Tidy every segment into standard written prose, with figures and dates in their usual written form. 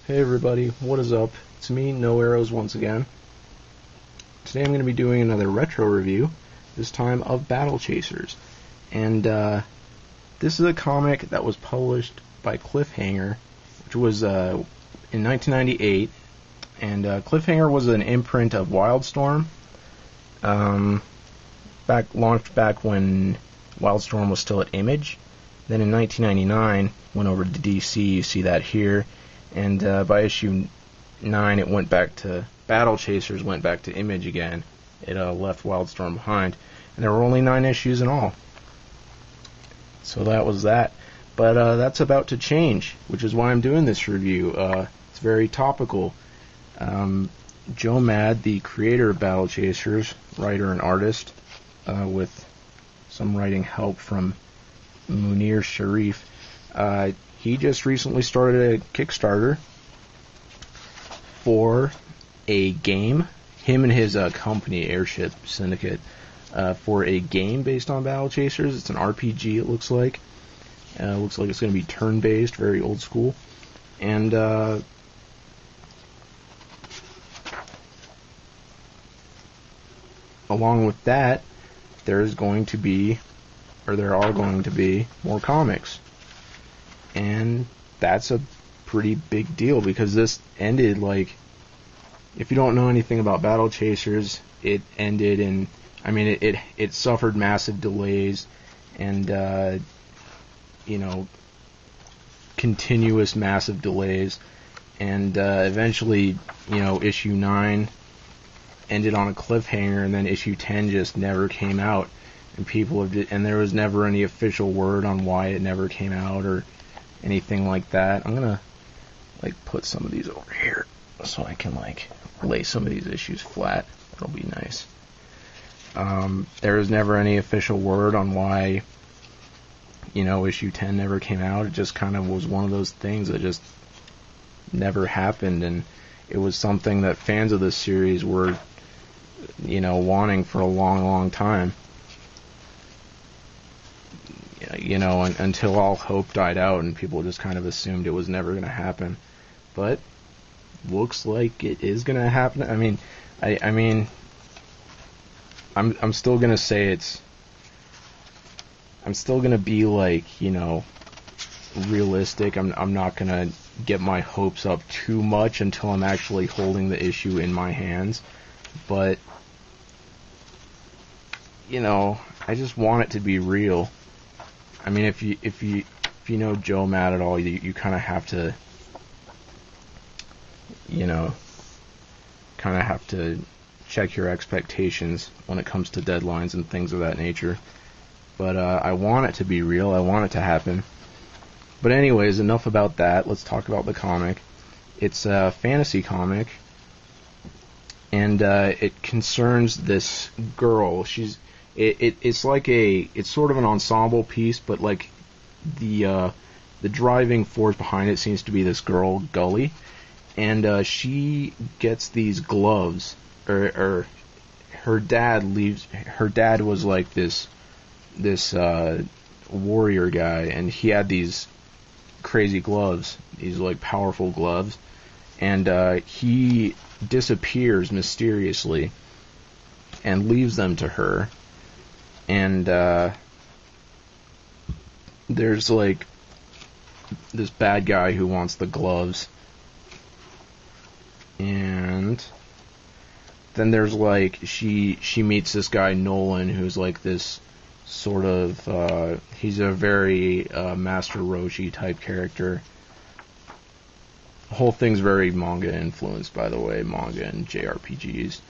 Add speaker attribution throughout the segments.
Speaker 1: Hey everybody, what is up? It's me, No Arrows, once again. Today I'm going to be doing another retro review, this time of Battle Chasers. And this is a comic that was published by Cliffhanger, which was in 1998. And Cliffhanger was an imprint of Wildstorm, launched back when Wildstorm was still at Image. Then in 1999, went over to DC, you see that here. And by issue 9, it went back to Battle Chasers, went back to Image again. It left Wildstorm behind, and there were only 9 issues in all. So that was that. But that's about to change, which is why I'm doing this review. It's very topical. Joe Mad, the creator of Battle Chasers, writer and artist, with some writing help from Munier Sharrieff, he just recently started a Kickstarter for a game, him and his company, Airship Syndicate, for a game based on Battle Chasers. It's an RPG, it looks like. Looks like it's going to be turn-based, very old school. And along with that, there are going to be more comics. And that's a pretty big deal, because this ended, like, if you don't know anything about Battle Chasers, it ended in, it suffered massive delays and, continuous massive delays, and eventually, issue 9 ended on a cliffhanger, and then issue 10 just never came out, and there was never any official word on why it never came out or anything like that. I'm gonna put some of these over here so I can lay some of these issues flat. That'll be nice. There was never any official word on why issue 10 never came out. It just kind of was one of those things that just never happened, and it was something that fans of this series were wanting for a long time. Until all hope died out and people just kind of assumed it was never going to happen. But looks like it is going to happen. I'm still going to say I'm still going to be realistic. I'm not going to get my hopes up too much until I'm actually holding the issue in my hands. But I just want it to be real. If you know Joe Mad at all, you kind of have to check your expectations when it comes to deadlines and things of that nature. But I want it to be real. I want it to happen. But anyways, enough about that. Let's talk about the comic. It's a fantasy comic, and it concerns this girl. It's sort of an ensemble piece, but the driving force behind it seems to be this girl, Gully, and she gets these gloves, or her dad was like this warrior guy, and he had these crazy gloves, these powerful gloves, and he disappears mysteriously and leaves them to her. And there's this bad guy who wants the gloves, and then there's she meets this guy Nolan, who's this sort of he's a very Master Roshi type character. The whole thing's very manga influenced, by the way, manga and JRPGs.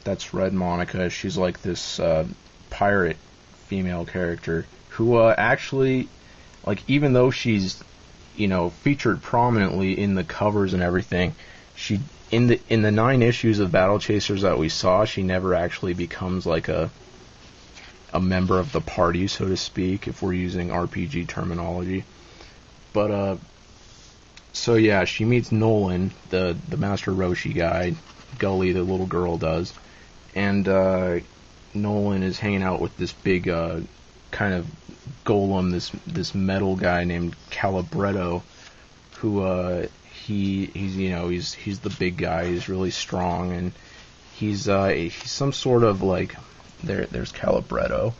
Speaker 1: That's Red Monica. She's this pirate female character who actually, even though she's featured prominently in the covers and everything, she in the 9 issues of Battle Chasers that we saw, she never actually becomes a member of the party, so to speak, if we're using RPG terminology. But so yeah, she meets Nolan, the Master Roshi guy. Gully, the little girl, does. And Nolan is hanging out with this big kind of golem, this metal guy named Calibretto, who he's the big guy. He's really strong, and he's some sort of like there's Calibretto,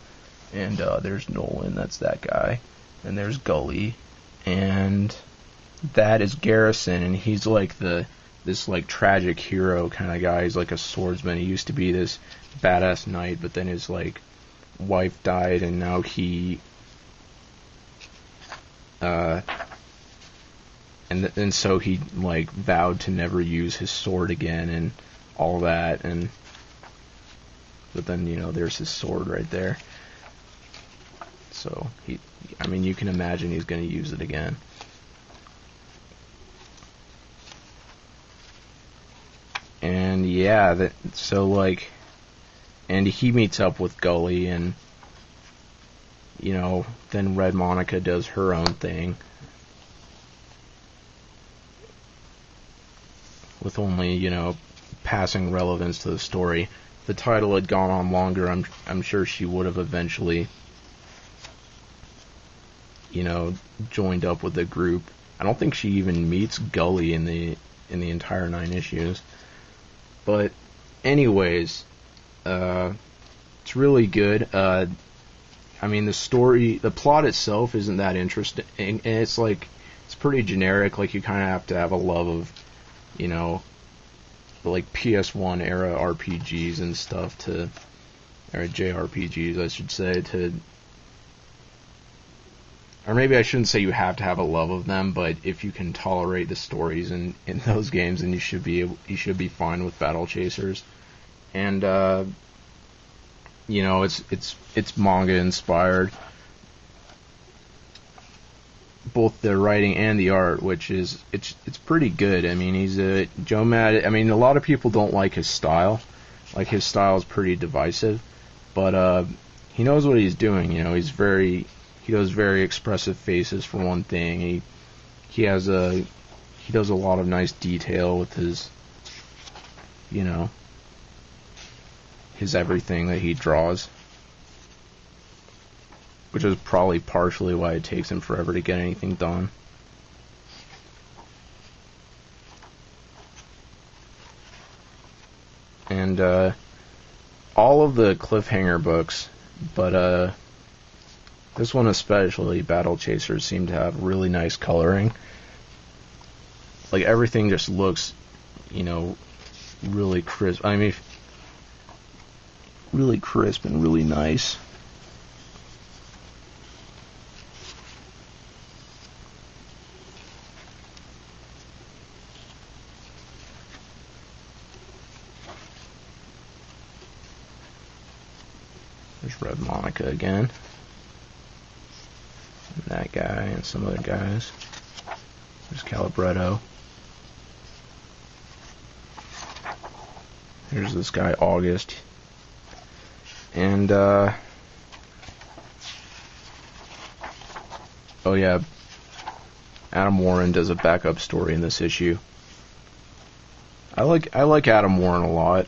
Speaker 1: and there's Nolan. That's that guy, and there's Gully, and that is Garrison, and he's like this like tragic hero kind of guy. He's like a swordsman. He used to be this badass knight, but then his like wife died, and now he and so he like vowed to never use his sword again and all that, and but then there's his sword right there. So you can imagine he's going to use it again. And yeah, and he meets up with Gully, and then Red Monica does her own thing with only passing relevance to the story. If the title had gone on longer, I'm sure she would have eventually joined up with the group. I don't think she even meets Gully in the entire 9 issues. But anyways, it's really good. The story, the plot itself isn't that interesting, and it's pretty generic. Like, you kind of have to have a love of, the like PS1 era RPGs and stuff or JRPGs, I should say, or maybe I shouldn't say you have to have a love of them, but if you can tolerate the stories in those games, then you should be fine with Battle Chasers. And it's manga inspired, both the writing and the art, which is it's pretty good. He's a Joe Mad. A lot of people don't like his style. Like, his style is pretty divisive, but he knows what he's doing. He does very expressive faces, for one thing. He does a lot of nice detail with his everything that he draws, which is probably partially why it takes him forever to get anything done. And all of the Cliffhanger books, but this one especially, Battle Chasers, seem to have really nice coloring. Like, everything just looks, really crisp. Really crisp and really nice. There's Red Monica again. And that guy and some other guys. There's Calibretto. Here's this guy, August. And, oh yeah, Adam Warren does a backup story in this issue. I like Adam Warren a lot.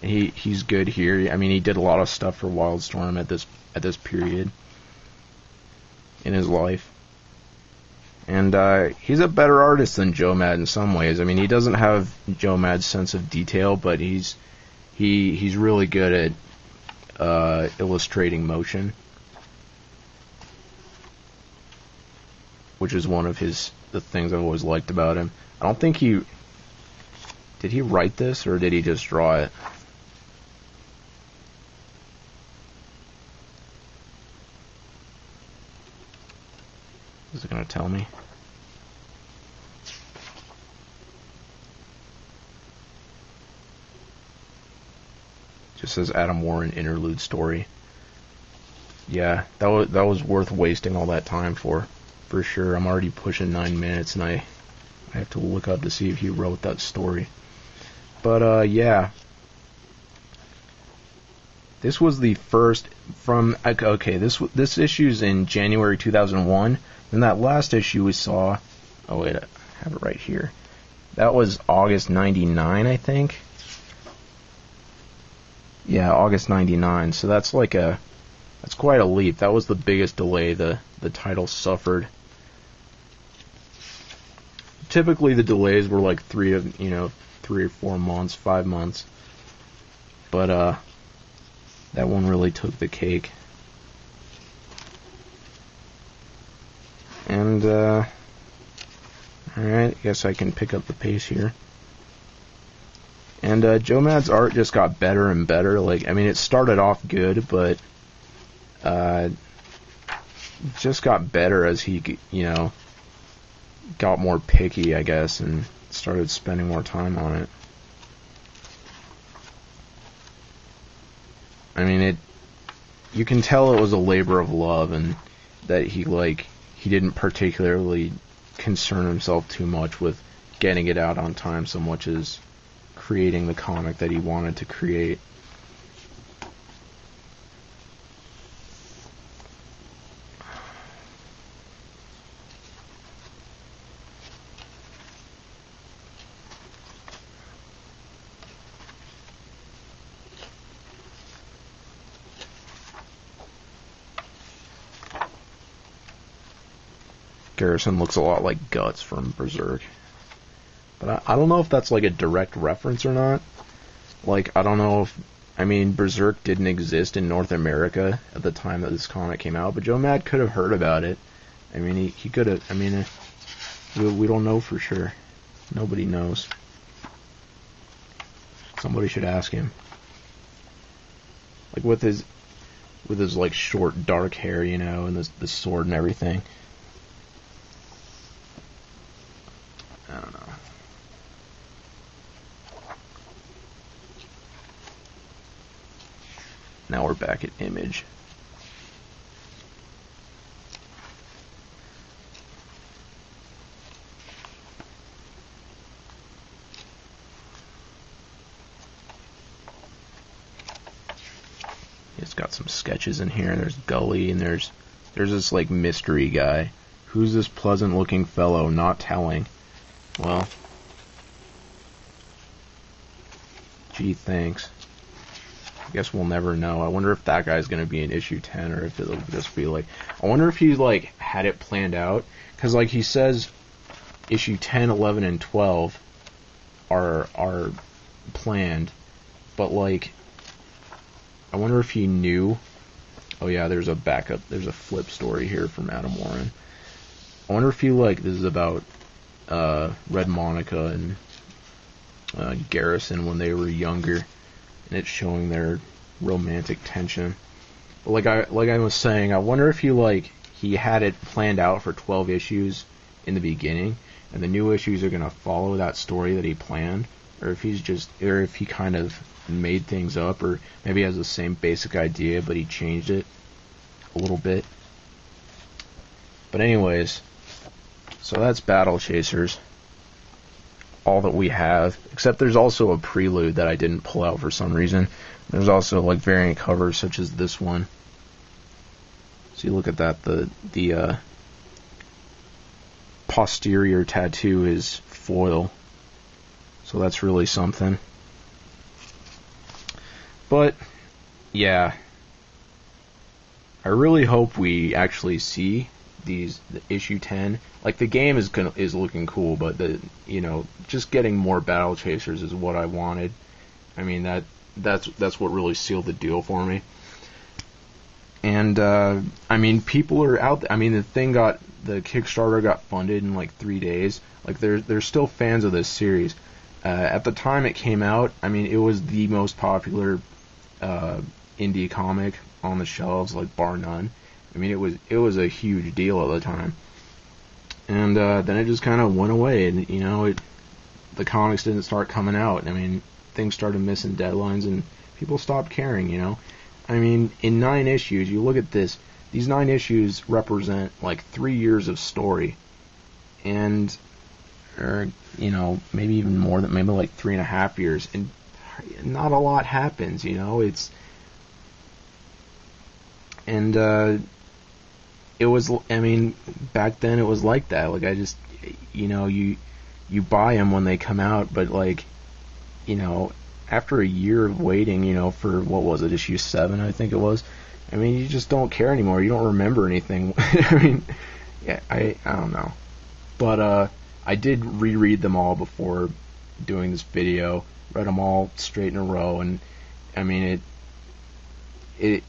Speaker 1: He's good here. He did a lot of stuff for Wildstorm at this period in his life. And he's a better artist than Joe Mad in some ways. He doesn't have Joe Mad's sense of detail, but he's really good at illustrating motion, which is one of the things I've always liked about him. I don't think did he write this, or did he just draw it? Is it going to tell me? Just says Adam Warren interlude story. Yeah, that was worth wasting all that time for sure. I'm already pushing 9 minutes, and I have to look up to see if he wrote that story. But yeah, this was the first from. Okay, this issue's in January 2001. And that last issue we saw. Oh wait, I have it right here. That was August '99, I think. Yeah, August '99. So that's quite a leap. That was the biggest delay the title suffered. typically the delays were like 3 or 4 months, 5 months. But that one really took the cake. And alright, I guess I can pick up the pace here. And Joe Mad's art just got better and better. Like, I mean, it started off good, but just got better as he, got more picky, I guess, and started spending more time on it. I mean, you can tell it was a labor of love, and that he didn't particularly concern himself too much with getting it out on time so much as creating the comic that he wanted to create. Garrison looks a lot like Guts from Berserk. But I don't know if that's like a direct reference or not. Like, I don't know if... I mean, Berserk didn't exist in North America at the time that this comic came out, but Joe Mad could have heard about it. I mean, he could have... I mean, we don't know for sure. Nobody knows. Somebody should ask him. Like, with his like, short, dark hair, and the sword and everything. I don't know. Now we're back at Image. It's got some sketches in here. There's Gully, and there's this like mystery guy. Who's this pleasant-looking fellow? Not telling. Well, gee, thanks. I guess we'll never know. I wonder if that guy's going to be in issue 10, or if it'll just be like... I wonder if he, like, had it planned out. Because, like, he says issue 10, 11, and 12 are planned. But, like, I wonder if he knew... Oh, yeah, there's a backup. There's a flip story here from Adam Warren. I wonder if he, like, this is about... Red Monica and Garrison when they were younger, and it's showing their romantic tension. But like I was saying, I wonder if he had it planned out for 12 issues in the beginning, and the new issues are gonna follow that story that he planned, or if he kind of made things up, or maybe he has the same basic idea but he changed it a little bit. But anyways. So that's Battle Chasers, all that we have, except there's also a prelude that I didn't pull out for some reason. There's also like variant covers such as this one. So you look at that, the posterior tattoo is foil, so that's really something. But yeah, I really hope we actually see the issue 10. Like, the game is looking cool, but just getting more Battle Chasers is what I wanted. I mean, that's what really sealed the deal for me. And I mean, people are out there. I mean, the Kickstarter got funded in like 3 days. Like, there's still fans of this series. At the time it came out, I mean, it was the most popular indie comic on the shelves, like, bar none. I mean, it was a huge deal at the time, and then it just kind of went away, and the comics didn't start coming out. I mean, things started missing deadlines, and people stopped caring. I mean, in 9 issues, you look at this; these 9 issues represent like 3 years of story, and maybe even more than, maybe like 3.5 years, and not a lot happens. It was, I mean, back then it was like that. Like, I just, you buy them when they come out, but, like, after a year of waiting, for, what was it, issue 7, I think it was, I mean, you just don't care anymore. You don't remember anything. I mean, yeah, I don't know. But, I did reread them all before doing this video. Read them all straight in a row, and I mean it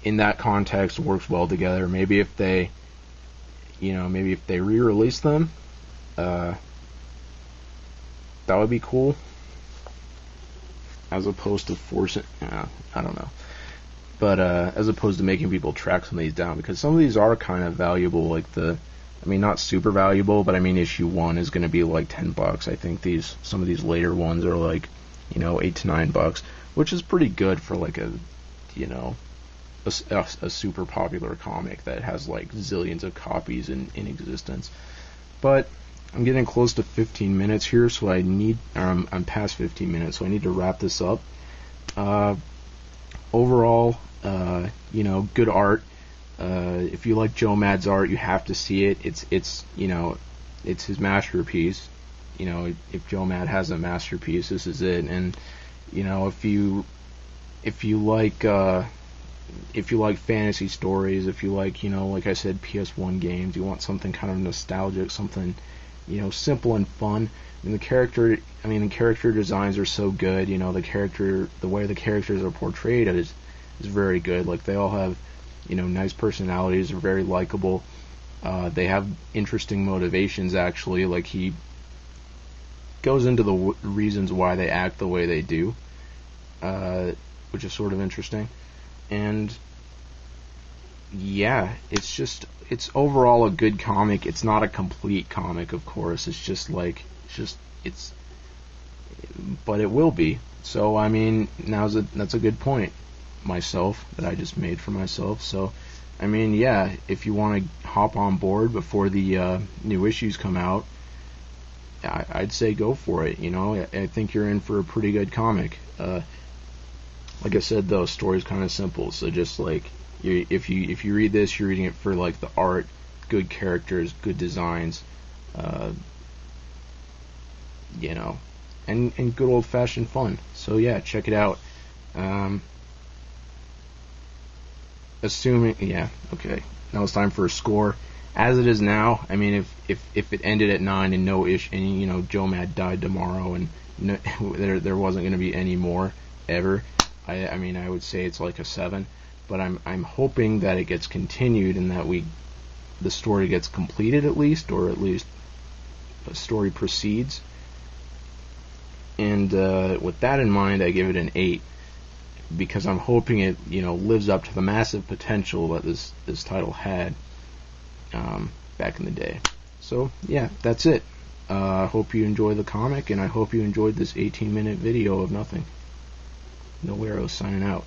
Speaker 1: in that context works well together. Maybe if they re-release them, that would be cool. As opposed to forcing, I don't know. But as opposed to making people track some of these down, because some of these are kind of valuable. Like not super valuable, but I mean issue 1 is going to be like $10. I think some of these later ones are like, $8 to $9, which is pretty good for like a super popular comic that has like zillions of copies in existence. But I'm getting close to 15 minutes here, so I'm past 15 minutes, so I need to wrap this up. Overall, good art. If you like Joe Mad's art, you have to see it. It's his masterpiece. If Joe Mad has a masterpiece, this is it. And if you like fantasy stories, if you like like I said, PS1 games, you want something kind of nostalgic, something simple and fun. And the character designs are so good. The way the characters are portrayed is very good. Like, they all have nice personalities, are very likable. They have interesting motivations, actually. Like, he goes into the reasons why they act the way they do, which is sort of interesting. And yeah, it's overall a good comic. It's not a complete comic, of course. But it will be. So I mean, that's a good point that I just made for myself. So I mean, yeah, if you want to hop on board before the new issues come out, I'd say go for it. I think you're in for a pretty good comic. Like I said, though, story's kind of simple. So just like if you read this, you're reading it for like the art, good characters, good designs, and good old-fashioned fun. So yeah, check it out. Okay. Now it's time for a score. As it is now, I mean, if it ended at 9 and Joe Mad died tomorrow and there wasn't going to be any more ever, I mean, I would say it's like a 7. But I'm hoping that it gets continued and that the story gets completed at least, or at least the story proceeds. And with that in mind, I give it an 8, because I'm hoping it lives up to the massive potential that this title had back in the day. So yeah, that's it. I hope you enjoy the comic, and I hope you enjoyed this 18-minute video of nothing. Noero signing out.